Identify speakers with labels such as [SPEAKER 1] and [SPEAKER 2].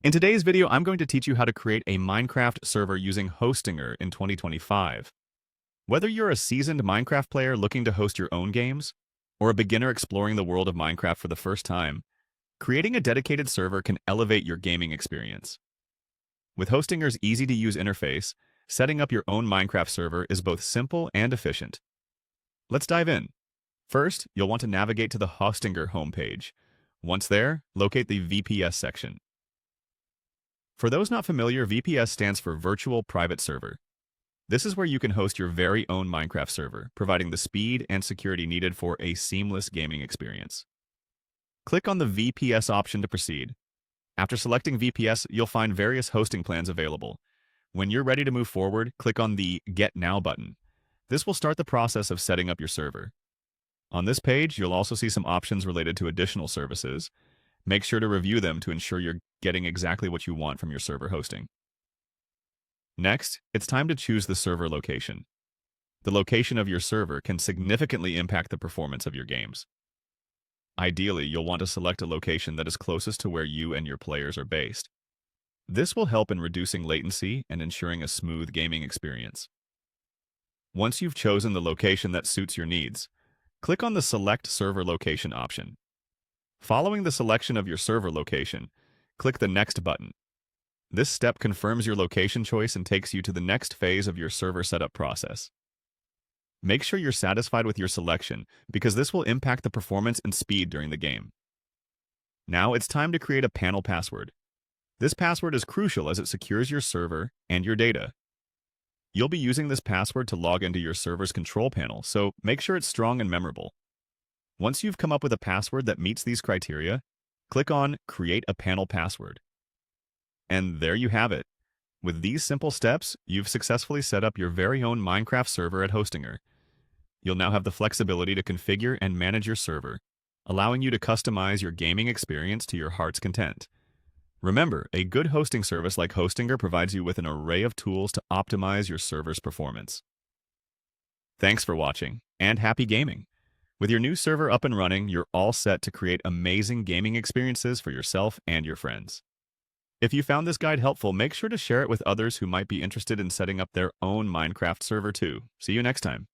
[SPEAKER 1] In today's video, I'm going to teach you how to create a Minecraft server using Hostinger in 2025. Whether you're a seasoned Minecraft player looking to host your own games, or a beginner exploring the world of Minecraft for the first time, creating a dedicated server can elevate your gaming experience. With Hostinger's easy-to-use interface, setting up your own Minecraft server is both simple and efficient. Let's dive in. First, you'll want to navigate to the Hostinger homepage. Once there, locate the VPS section. For those not familiar, VPS stands for Virtual Private Server. This is where you can host your very own Minecraft server, providing the speed and security needed for a seamless gaming experience. Click on the VPS option to proceed. After selecting VPS, you'll find various hosting plans available. When you're ready to move forward, click on the Get Now button. This will start the process of setting up your server. On this page, you'll also see some options related to additional services. Make sure to review them to ensure you're getting exactly what you want from your server hosting. Next, it's time to choose the server location. The location of your server can significantly impact the performance of your games. Ideally, you'll want to select a location that is closest to where you and your players are based. This will help in reducing latency and ensuring a smooth gaming experience. Once you've chosen the location that suits your needs, click on the Select Server Location option. Following the selection of your server location, click the Next button. This step confirms your location choice and takes you to the next phase of your server setup process. Make sure you're satisfied with your selection because this will impact the performance and speed during the game. Now it's time to create a panel password. This password is crucial as it secures your server and your data. You'll be using this password to log into your server's control panel, so make sure it's strong and memorable. Once you've come up with a password that meets these criteria, click on Create a Panel Password. And there you have it. With these simple steps, you've successfully set up your very own Minecraft server at Hostinger. You'll now have the flexibility to configure and manage your server, allowing you to customize your gaming experience to your heart's content. Remember, a good hosting service like Hostinger provides you with an array of tools to optimize your server's performance. Thanks for watching, and happy gaming! With your new server up and running, you're all set to create amazing gaming experiences for yourself and your friends. If you found this guide helpful, make sure to share it with others who might be interested in setting up their own Minecraft server too. See you next time.